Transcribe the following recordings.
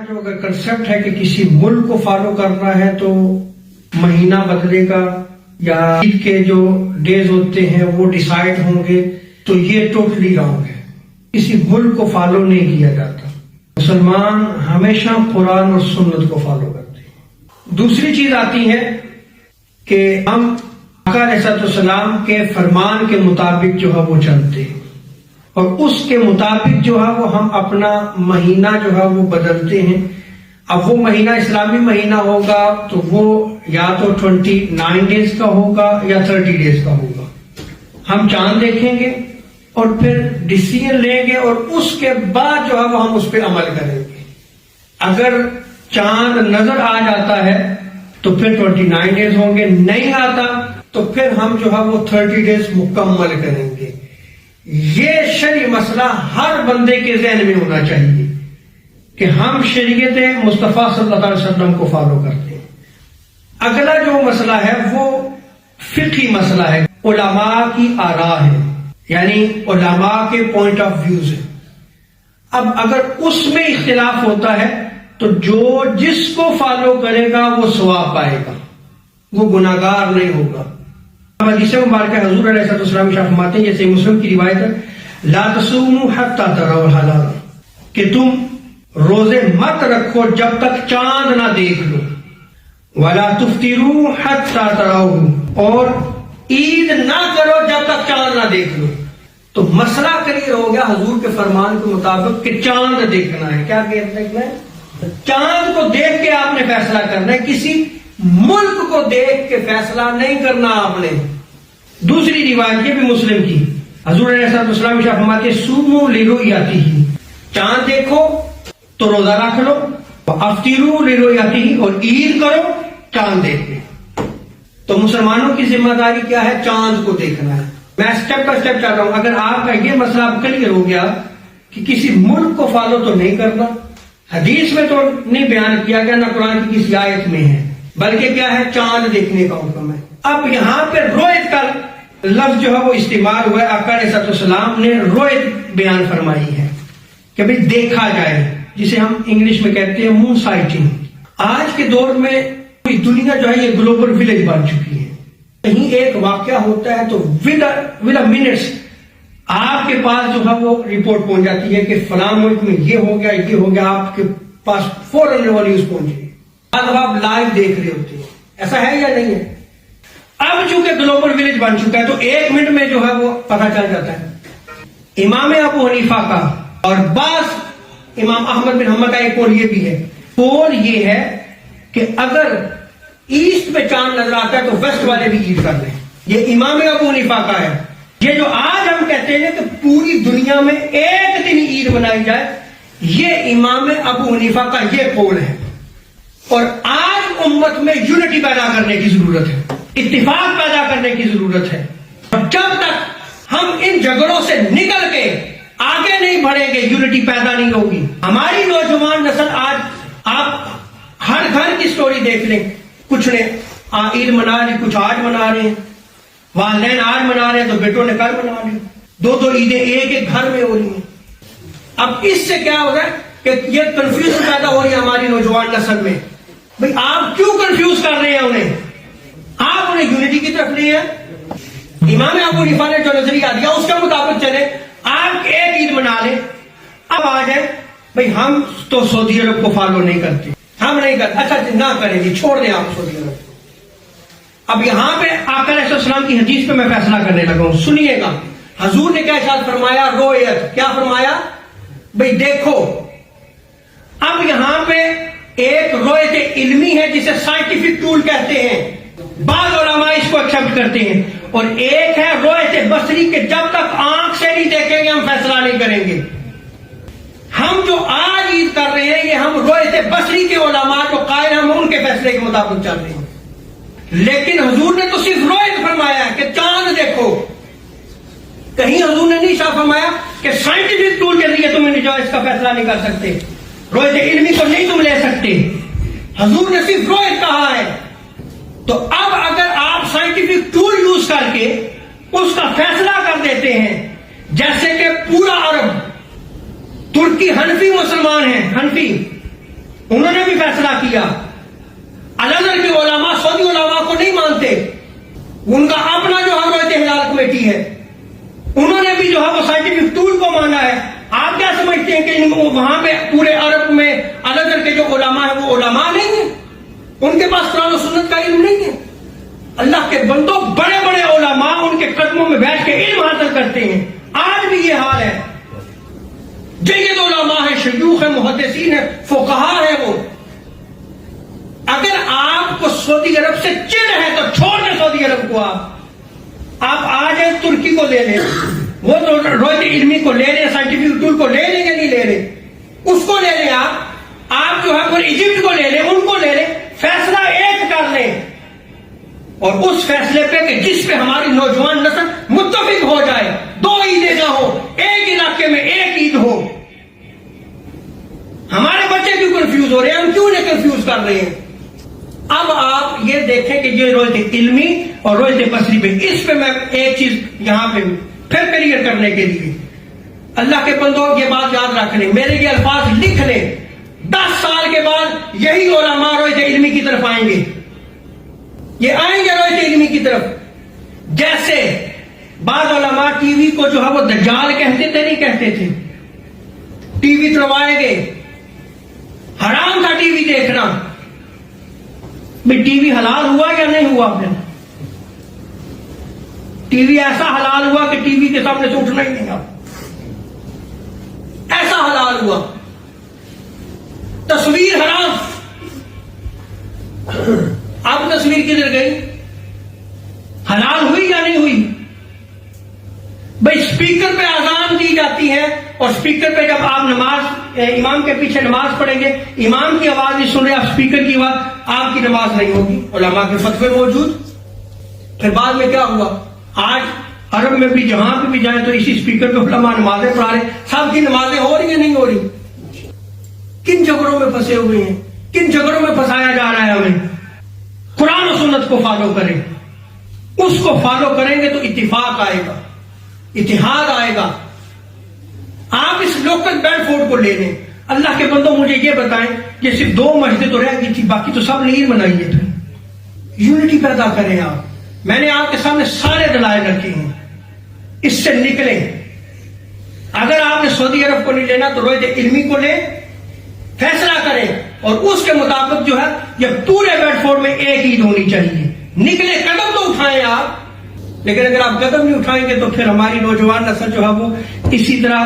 جو اگر کنسپٹ ہے کہ کسی ملک کو فالو کرنا ہے تو مہینہ بدلے گا یا عید کے جو ڈیز ہوتے ہیں وہ ڈیسائیڈ ہوں گے، تو یہ ٹوٹلی رانگ ہے. کسی ملک کو فالو نہیں کیا جاتا. مسلمان ہمیشہ قرآن اور سنت کو فالو کرتے ہیں. دوسری چیز آتی ہے کہ ہم آقا علیہ السلام کے فرمان کے مطابق جو ہے وہ چلتے ہیں، اور اس کے مطابق جو ہے وہ ہم اپنا مہینہ جو ہے وہ بدلتے ہیں. اب وہ مہینہ اسلامی مہینہ ہوگا تو وہ یا تو 29 ڈیز کا ہوگا یا 30 ڈیز کا ہوگا. ہم چاند دیکھیں گے اور پھر ڈیسیژن لیں گے اور اس کے بعد جو ہے وہ ہم اس پہ عمل کریں گے. اگر چاند نظر آ جاتا ہے تو پھر 29 ڈیز ہوں گے، نہیں آتا تو پھر ہم جو ہے وہ 30 ڈیز مکمل کریں گے. یہ شرعی مسئلہ ہر بندے کے ذہن میں ہونا چاہیے کہ ہم شریعت مصطفیٰ صلی اللہ علیہ وسلم کو فالو کرتے ہیں. اگلا جو مسئلہ ہے وہ فقہی مسئلہ ہے، علماء کی آراء ہے، یعنی علماء کے پوائنٹ آف ویوز ہے. اب اگر اس میں اختلاف ہوتا ہے تو جو جس کو فالو کرے گا وہ ثواب پائے گا، وہ گناہگار نہیں ہوگا. حدیث مبارکہ حضور علیہ السلام فرماتے ہیں، جیسے مسلم کی روایت ہے، لا تصوموا حتی تروا الہلال، کہ تم روزے مت رکھو جب تک چاند نہ دیکھ لو. ولا تفطروا حتی تروہ، اور عید نہ کرو جب تک چاند نہ دیکھ لو. تو مسئلہ کلیئر ہو گیا حضور کے فرمان کے مطابق کہ چاند دیکھنا ہے. کیا دیکھنا ہے؟ چاند کو دیکھ کے آپ نے فیصلہ کرنا ہے، کسی ملک کو دیکھ کے فیصلہ نہیں کرنا آپ نے. دوسری روایت یہ بھی مسلم کی، حضور علیہ السلام فرماتے ہیں، صوموا لرؤیتہ، چاند دیکھو تو روزہ رکھ لو، افطروا لرؤیتہ، اور عید کرو چاند دیکھ کے. تو مسلمانوں کی ذمہ داری کیا ہے؟ چاند کو دیکھنا ہے. میں اسٹیپ بائی اسٹیپ چاہ رہا ہوں. اگر آپ کا یہ مسئلہ اب کلیئر ہو گیا کہ کسی ملک کو فالو تو نہیں کرنا، حدیث میں تو نہیں بیان کیا گیا، نہ قرآن کی کسی آیت میں ہے، بلکہ کیا ہے؟ چاند دیکھنے کا حکم ہے. اب یہاں پہ رویت کا لفظ جو ہے وہ استعمال ہوا ہے. آقا علیہ السلام نے رویت بیان فرمائی ہے کہ بھئی دیکھا جائے، جسے ہم انگلش میں کہتے ہیں مون سائٹنگ. آج کے دور میں دنیا جو ہے یہ گلوبل ولیج بن چکی ہے. کہیں ایک واقعہ ہوتا ہے تو ود اے منٹس آپ کے پاس جو ہے وہ رپورٹ پہنچ جاتی ہے کہ فلاں ملک میں یہ ہو گیا، یہ ہو گیا، آپ کے پاس فوراً وہ نیوز پہنچ گئی. اب آپ لائیو دیکھ رہے ہوتے ہیں. ایسا ہے یا نہیں ہے؟ اب چونکہ گلوبل ولیج بن چکا ہے تو 1 منٹ میں جو ہے وہ پتہ چل جاتا ہے. امام ابو حنیفہ کا اور بعض امام احمد بن حنبل کا ایک قول یہ بھی ہے. قول یہ ہے کہ اگر ایسٹ میں چاند نظر آتا ہے تو ویسٹ والے بھی عید کر لیں. یہ امام ابو حنیفہ کا ہے. یہ جو آج ہم کہتے ہیں کہ پوری دنیا میں ایک دن عید منائی جائے، یہ امام ابو حنیفہ کا یہ قول ہے. اور آج امت میں یونٹی پیدا کرنے کی ضرورت ہے، اتفاق پیدا کرنے کی ضرورت ہے. اور جب تک ہم ان جھگڑوں سے نکل کے آگے نہیں بڑھیں گے، یونٹی پیدا نہیں ہوگی. ہماری نوجوان نسل آج آپ ہر گھر کی سٹوری دیکھ لیں، کچھ نے عید منا لی، کچھ آج منا رہے ہیں، والدین آج منا رہے ہیں تو بیٹوں نے کل منا لی. 2 عیدیں ایک گھر میں ہو رہی ہیں. اب اس سے کیا ہو رہا ہے کہ یہ کنفیوژن پیدا ہو رہی ہے ہماری نوجوان نسل میں. بھئی آپ کیوں کنفیوز کر رہے ہیں انہیں؟ آپ انہیں یونٹی کی طرف لے ہیں. امام ابو حنیفہ نے جو نظریہ دیا اس کے مطابق چلے. آپ ایک عید منا لیں. اب آ جائے بھئی ہم تو سعودی عرب کو فالو نہیں کرتے، ہم نہیں کرتے، اچھا نہ کریں گے، چھوڑ دیں آپ سعودی عرب کو. اب یہاں پہ آقا علیہ السلام کی حدیث پہ میں فیصلہ کرنے لگا ہوں. سنیے گا حضور نے کیا ارشاد فرمایا؟ رویت. کیا فرمایا؟ بھئی دیکھو. اب یہاں پہ ایک رویت علمی ہے جسے سائنٹیفک ٹول کہتے ہیں، بعض علماء اس کو ایکسپٹ کرتے ہیں، اور ایک ہے رویت بصری کہ جب تک آنکھ سے نہیں دیکھیں گے ہم فیصلہ نہیں کریں گے. ہم جو آج عید کر رہے ہیں یہ ہم رویت بصری کے علماء جو قائل ہم ان کے فیصلے کے مطابق چل رہے ہیں. لیکن حضور نے تو صرف رویت فرمایا کہ چاند دیکھو. کہیں حضور نے نہیں شاہ فرمایا کہ سائنٹیفک ٹول کے ذریعے تم اس کا فیصلہ نہیں کر سکتے، رویت علمی کو نہیں تم لے سکتے. حضور نے صرف رویت کہا ہے. تو اب اگر آپ سائنٹیفک ٹول یوز کر کے اس کا فیصلہ کر دیتے ہیں، جیسے کہ پورا عرب، ترکی حنفی مسلمان ہیں، حنفی انہوں نے بھی فیصلہ کیا. الازہر کے علماء سعودی علماء کو نہیں مانتے, ان کا اپنا جو ہے روایت ہلال کمیٹی ہے, انہوں نے بھی جو ہے وہ سائنٹیفک ٹول کو مانا ہے. آپ کیا سمجھتے ہیں کہ وہاں پہ پورے عرب میں الازہر کے جو علماء ہیں وہ علماء نہیں ہیں, ان کے پاس قرآن و سنت کا علم نہیں ہے؟ اللہ کے بندوں, بڑے بڑے علماء ان کے قدموں میں بیٹھ کے علم حاصل کرتے ہیں. آج بھی یہ حال ہے. جید علماء ہیں, شیوخ ہیں, محدثین ہیں, فقہا ہیں. وہ اگر آپ کو سعودی عرب سے چڑ ہے تو چھوڑ دیں سعودی عرب کو. آپ آ جائیں ترکی کو لے لیں, وہ روایت علمی کو لے لیں, سائنٹیفک ٹول کو لے لیں یا نہیں لے لیں, اس کو لے لیں. آپ جو ہے پھر ایجپٹ کو لے لیں, ان کو لے لیں, فیصلہ ایک کر لیں, اور اس فیصلے پہ کہ جس پہ ہماری نوجوان نسل متفق ہو جائے. 2 عیدیں نہ ہو, ایک علاقے میں ایک عید ہو. ہمارے بچے کیوں کنفیوز ہو رہے ہیں, ہم کیوں نہیں کنفیوز کر رہے ہیں؟ اب آپ یہ دیکھیں کہ یہ روایت علمی اور روایت بصری پہ, اس پہ میں ایک چیز یہاں پہ پھر کلیئر کرنے کے لیے, اللہ کے بندوں یہ بات یاد رکھ لیں, میرے یہ الفاظ لکھ لیں. 10 سال کے بعد یہی علماء روایت علمی کی طرف آئیں گے. یہ آئیں گے روایت علمی کی طرف. جیسے بعض علماء ٹی وی کو جو ہے وہ دجال کہتے تھے, نہیں کہتے تھے, ٹی وی تروائے گئے, حرام تھا ٹی وی دیکھنا. بھئی ٹی وی حلال ہوا یا نہیں ہوا؟ آپ نے ٹی وی ایسا حلال ہوا کہ ٹی وی کے سامنے سے اٹھنا ہی نہیں, ایسا حلال ہوا. تصویر حرام. اب تصویر کدھر گئی؟ حلال ہوئی یا نہیں ہوئی؟ بھائی اسپیکر پہ اذان دی جاتی ہے, اور اسپیکر پہ جب آپ نماز امام کے پیچھے نماز پڑھیں گے, امام کی آواز نہیں سن رہے آپ اسپیکر کی آواز, آپ کی نماز نہیں ہوگی. علماء کے فتوے موجود. پھر بعد میں کیا ہوا؟ آج عرب میں بھی جہاں پہ بھی جائیں تو اسی اسپیکر پہ علماء نمازیں پڑھا رہے. سب کی نمازیں ہو رہی ہیں نہیں ہو رہی؟ کن جھگڑوں میں پھنسے ہوئے ہیں, کن جھگڑوں میں پھنسایا جا رہا ہے ہمیں؟ قرآن و سنت کو فالو کریں. اس کو فالو کریں گے تو اتفاق آئے گا, اتحاد آئے گا. آپ اس لوکل بیڈ فورڈ کو لے لیں. اللہ کے بندوں مجھے یہ بتائیں کہ صرف 2 مسجدیں تو رہ گئی تھی, باقی تو سب نے عید منائی ہے. یونٹی پیدا کریں آپ. میں نے آپ کے سامنے سارے دلائل رکھے ہیں, اس سے نکلیں. اگر آپ نے سعودی عرب کو نہیں لینا تو روایت علمی کو لیں, فیصلہ کریں, اور اس کے مطابق جو ہے یہ پورے بیڈ فورڈ میں ایک عید ہونی چاہیے. نکلے, قدم تو اٹھائیں آپ. لیکن اگر آپ قدم نہیں اٹھائیں گے تو پھر ہماری نوجوان نسل جو ہے وہ اسی طرح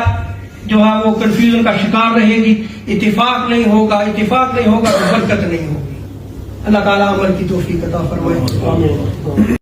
جو ہے وہ کنفیوژن کا شکار رہے گی. اتفاق نہیں ہوگا, اتفاق نہیں ہوگا تو برکت نہیں ہوگی. اللہ تعالیٰ عمل کی توفیق عطا فرمائے.